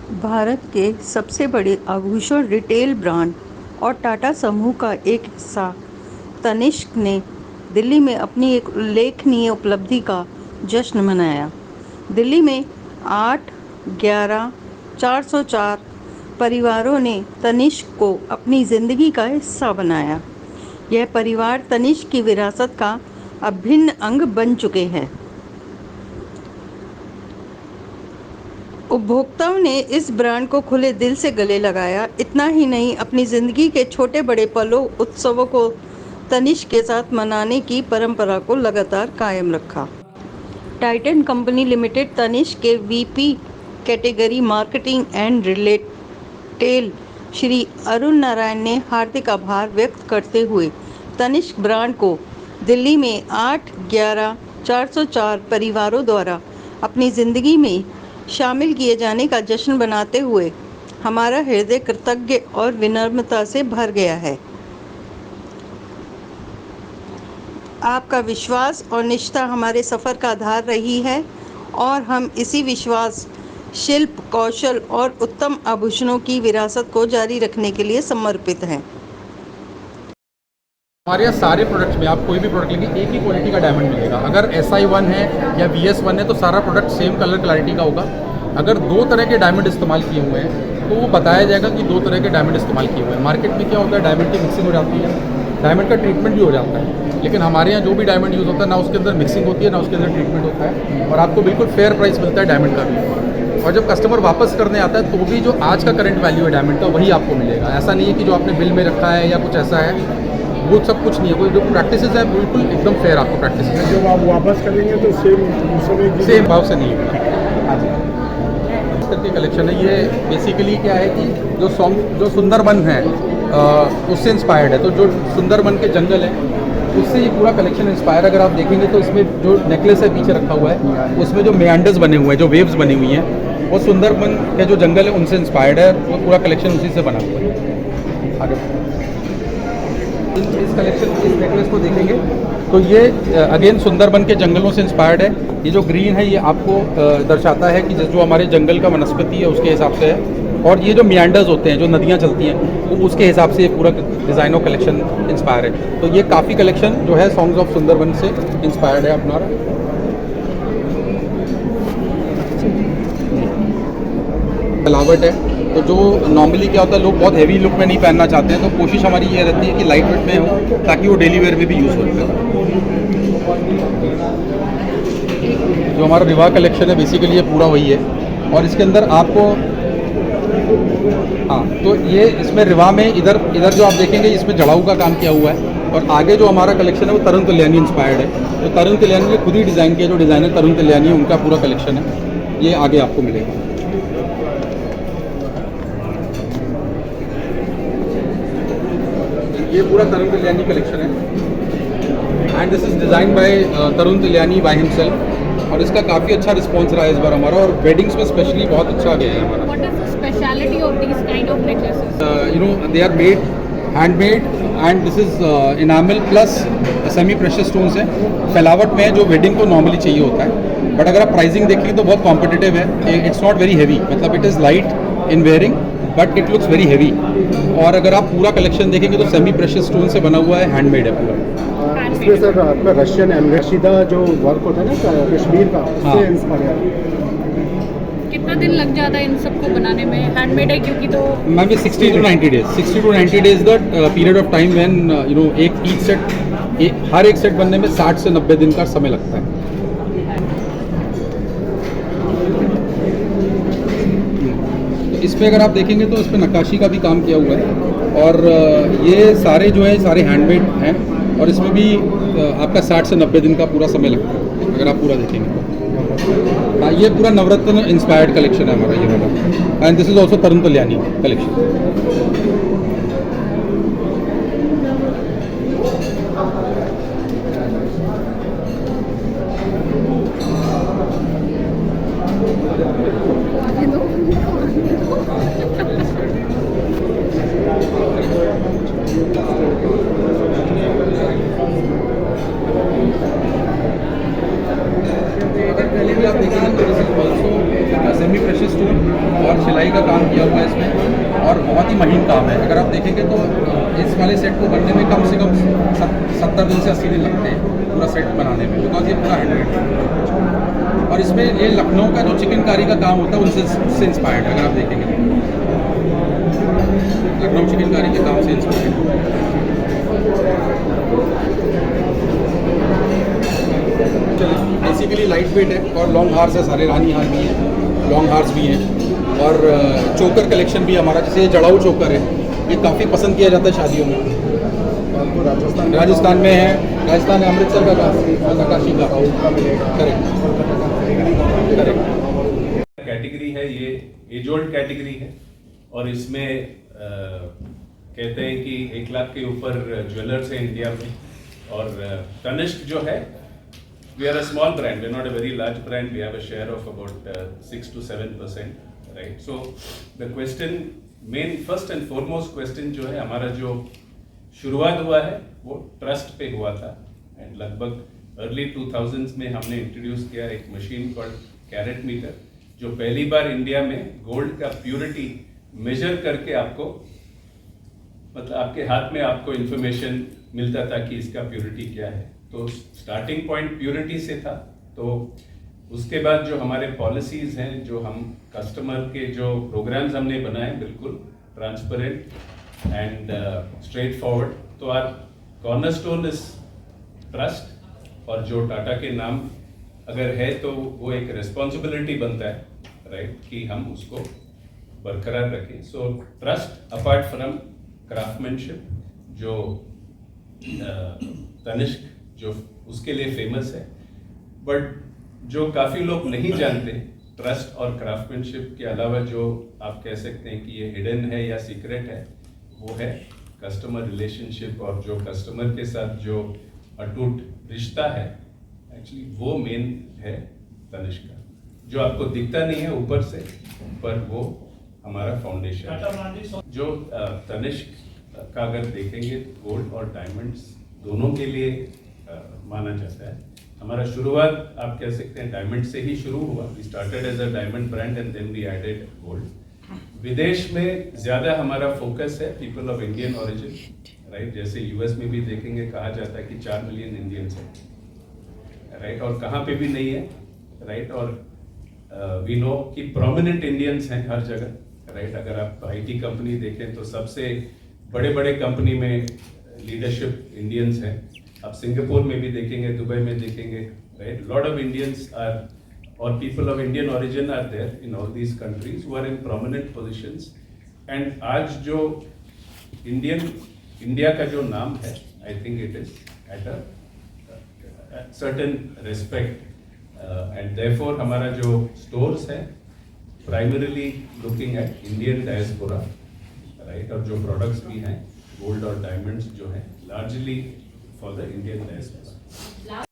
भारत के सबसे बड़े आभूषण रिटेल ब्रांड और टाटा समूह का एक हिस्सा तनिष्क ने दिल्ली में अपनी एक उल्लेखनीय उपलब्धि का जश्न मनाया। दिल्ली में 8/11/404 परिवारों ने तनिष्क को अपनी ज़िंदगी का हिस्सा बनाया। यह परिवार तनिष्क की विरासत का अभिन्न अंग बन चुके हैं। उपभोक्ताओं ने इस ब्रांड को खुले दिल से गले लगाया। इतना ही नहीं, अपनी ज़िंदगी के छोटे-बड़े पलों, उत्सवों को तनिष्क के साथ मनाने की परंपरा को लगातार कायम रखा। टाइटन कंपनी लिमिटेड तनिष्क के VP category marketing and retail Shri Arun Narayan ने हार्दिक आभार व्यक्त करते हुए तनिष्क ब्रांड को दिल्ली में 8/11/404 परिवारों द्वारा अपनी ज़िंदगी में शामिल किए जाने का जश्न मनाते हुए हमारा हृदय कृतज्ञ और विनम्रता से भर गया है। आपका विश्वास और निष्ठा हमारे सफ़र का आधार रही है और हम इसी विश्वास, शिल्प कौशल और उत्तम आभूषणों की विरासत को जारी रखने के लिए समर्पित हैं। हमारे यहाँ सारे प्रोडक्ट्स में आप कोई भी प्रोडक्ट लेंगे एक ही क्वालिटी का डायमंड मिलेगा। अगर SI1 है या VS1 है तो सारा प्रोडक्ट सेम कलर क्लैरिटी का होगा। अगर दो तरह के डायमंड इस्तेमाल किए हुए हैं तो वो बताया जाएगा कि दो तरह के डायमंड इस्तेमाल किए हुए हैं। मार्केट में क्या होता है, डायमंड की मिक्सिंग हो जाती है, डायमंड का ट्रीटमेंट भी हो जाता है, लेकिन हमारे यहाँ जो भी डायमंड यूज़ होता है ना उसके अंदर मिक्सिंग होती है ना उसके अंदर ट्रीटमेंट होता है, और आपको बिल्कुल फेयर प्राइस मिलता है डायमंड का भी। और जब कस्टमर वापस करने आता है तो भी जो आज का करंट वैल्यू है डायमंड का वही आपको मिलेगा। ऐसा नहीं है कि जो आपने बिल में रखा है या कुछ ऐसा है, वो सब कुछ नहीं है। कोई जो प्रैक्टिसेस है बिल्कुल एकदम फेयर आपको प्रैक्टिस है। जब आप वापस करेंगे तो सेम भाव से नहीं होगा। हाँ जी, इस तरह की कलेक्शन है। ये बेसिकली क्या है कि जो सुंदरबन है उससे इंस्पायर्ड है। तो जो सुंदरबन के जंगल है उससे ये पूरा कलेक्शन इंस्पायर। अगर आप देखेंगे तो इसमें जो नेकलेस है पीछे रखा हुआ है उसमें जो मेयांडर्स बने हुए हैं, जो वेव्स बनी हुई हैं, वो सुंदरबन के जो जंगल है उनसे इंस्पायर्ड है। वो पूरा कलेक्शन उसी से बना हुआ है। आगे इस कलेक्शन इस नेकलेस को देखेंगे तो ये अगेन सुंदरबन के जंगलों से इंस्पायर्ड है। ये जो ग्रीन है ये आपको दर्शाता है कि जो हमारे जंगल का वनस्पति है उसके हिसाब से है, और ये जो मियांडर्स होते हैं, जो नदियाँ चलती हैं, वो उसके हिसाब से ये पूरा डिज़ाइन और कलेक्शन इंस्पायर है। तो ये काफ़ी कलेक्शन जो है सॉन्ग्स ऑफ सुंदरबन से इंस्पायर्ड है अपना। फलावट है तो जो नॉर्मली क्या होता है, लोग बहुत हैवी लुक में नहीं पहनना चाहते हैं, तो कोशिश हमारी ये रहती है कि लाइट वेट में हो ताकि वो डेली वेयर में भी यूज़ हो सके। जो हमारा रिवा कलेक्शन है बेसिकली ये पूरा वही है, और इसके अंदर आपको हाँ, तो ये इसमें रिवा में इधर जो आप देखेंगे इसमें जड़ाऊ का काम किया हुआ है, और आगे जो हमारा कलेक्शन है वो तरुण तल्यानी इंस्पायर्ड है। तो तरुण तल्यानी ने खुद ही डिज़ाइन किया, जो डिज़ाइनर तरुण तल्यानी है उनका पूरा कलेक्शन है, ये आगे आपको मिलेगा। ये पूरा तरुण तल्यानी कलेक्शन है and this is design by Tarun Tahiliani by himself, और इसका काफ़ी अच्छा रिस्पॉन्स रहा है इस बार हमारा, और वेडिंग्स में स्पेशली बहुत अच्छा गया है हमारा। What is the speciality of these kind of necklaces? You know, they are made handmade and this is enamel plus semi precious stones है। फैलावट में है जो वेडिंग को नॉर्मली चाहिए होता है, बट अगर आप प्राइसिंग देखेंगे तो बहुत कॉम्पिटिटिव है। इट्स नॉट वेरी हैवी, मतलब it is light in wearing but it looks very heavy. और अगर आप पूरा कलेक्शन देखेंगे तो सेमी प्रेशियस स्टोन से बना हुआ है, हैंडमेड है पूरा। इसमें सर आपका रशियन एम्ब्रॉयडरी जो वर्क होता है ना कश्मीर का, उससे इंस्पायर है। कितना दिन लग जाता है इन सबको बनाने में? हैंडमेड है क्योंकि तो मैम ये 60 to 90 days 60 to 90 days the period of time when you know each set हर एक सेट बनने में 60 से 90 दिन का समय लगता है। इसमें अगर आप देखेंगे तो इस पर नक्काशी का भी काम किया हुआ है, और ये सारे जो है सारे हैंडमेड हैं, और इसमें भी आपका 60 से 90 दिन का पूरा समय लगता है अगर आप पूरा देखेंगे तो। हाँ, ये पूरा नवरत्न इंस्पायर्ड कलेक्शन है हमारा ये वाला, and this is also Tarun Tahiliani collection. पहले भी आप देखेंगे तो this is also semi precious stone, और सिलाई का काम किया हुआ है इसमें और बहुत ही महीन काम है। अगर आप देखेंगे तो इस वाले सेट को बनने में कम से कम 70 दिन से 80 दिन लगते हैं पूरा सेट बनाने में, बिकॉज ये पूरा हैंडमेड है। और इसमें ये लखनऊ का जो चिकनकारी का काम होता है उनसे इंस्पायर्ड है। अगर आप देखेंगे लखनऊ चिकनकारी के काम से इंस्पायर्ड है। बेसिकली लाइट वेट है और लॉन्ग हार्स है, सारे रानी हार भी हैं, लॉन्ग हार्स भी हैं और चोकर कलेक्शन भी हमारा, जैसे ये जड़ाऊ चोकर है, ये काफ़ी पसंद किया जाता है शादियों में। आपको राजस्थान में है, राजस्थान में अमृतसर का काम, नक्काशी का करेक्ट करेक्ट। कैटेगरी है ये एज ओल्ड कैटेगरी है और इसमें कहते हैं कि 1 लाख के ऊपर ज्वेलर्स हैं इंडिया में। और तनिष्क जो है, we are a small brand, we're not a very large brand, we have a share of about 6 to 7%, right? So the question, main first and foremost question जो है, हमारा जो शुरुआत हुआ है वो ट्रस्ट पे हुआ था एंड लगभग अर्ली 2000s में हमने इंट्रोड्यूस किया एक मशीन कॉल्ड कैरेट मीटर, जो पहली बार इंडिया में गोल्ड का प्योरिटी मेजर करके आपको, मतलब आपके हाथ में आपको इंफॉर्मेशन मिलता था कि इसका प्योरिटी क्या है। तो स्टार्टिंग पॉइंट प्योरिटी से था। तो उसके बाद जो हमारे पॉलिसीज हैं, जो हम कस्टमर के जो प्रोग्राम्स हमने बनाए, बिल्कुल ट्रांसपेरेंट एंड स्ट्रेट फॉरवर्ड। तो आर कॉर्नरस्टोन इज ट्रस्ट, और जो टाटा के नाम अगर है तो वो एक रिस्पॉन्सिबिलिटी बनता है, राइट, कि हम उसको बरकरार रखें। So trust apart from craftsmanship, जो तनिष्क जो उसके लिए फेमस है, बट जो काफ़ी लोग नहीं जानते, ट्रस्ट और क्राफ्टमैनशिप के अलावा जो आप कह सकते हैं कि ये हिडन है या सीक्रेट है, वो है कस्टमर रिलेशनशिप। और जो कस्टमर के साथ जो अटूट रिश्ता है, एक्चुअली वो मेन है तनिष्क का, जो आपको दिखता नहीं है ऊपर से, पर वो हमारा फाउंडेशन है। जो तनिष्क का अगर देखेंगे, गोल्ड और डायमंड्स दोनों के लिए माना जाता है। हमारा शुरुआत आप कह सकते हैं डायमंड से ही शुरू हुआ। We started as a diamond brand and then we added gold. विदेश में ज़्यादा हमारा फोकस है people of Indian origin, right. जैसे यूएस में भी देखेंगे, कहा जाता है कि 4 मिलियन इंडियंस हैं, राइट, और कहाँ पे भी नहीं है, राइट। और वी नो कि प्रोमिनेंट इंडियंस हैं हर जगह, राइट। अगर आप आईटी कंपनी देखें तो सबसे बड़े बड़े कंपनी में लीडरशिप इंडियंस हैं। आप सिंगापुर में भी देखेंगे, दुबई में देखेंगे, right. Lot of Indians are और people of Indian origin are there in all these countries who are in prominent positions. And आज जो इंडिया का जो नाम है, I think it is at a certain respect and therefore हमारा जो stores है primarily looking at Indian diaspora, right. और जो प्रोडक्ट्स भी हैं गोल्ड और डायमंड्स जो हैं largely for the Indian diaspora.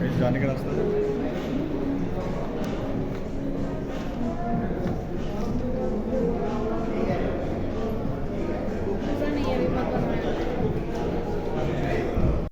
कहीं जाने का रास्ता है?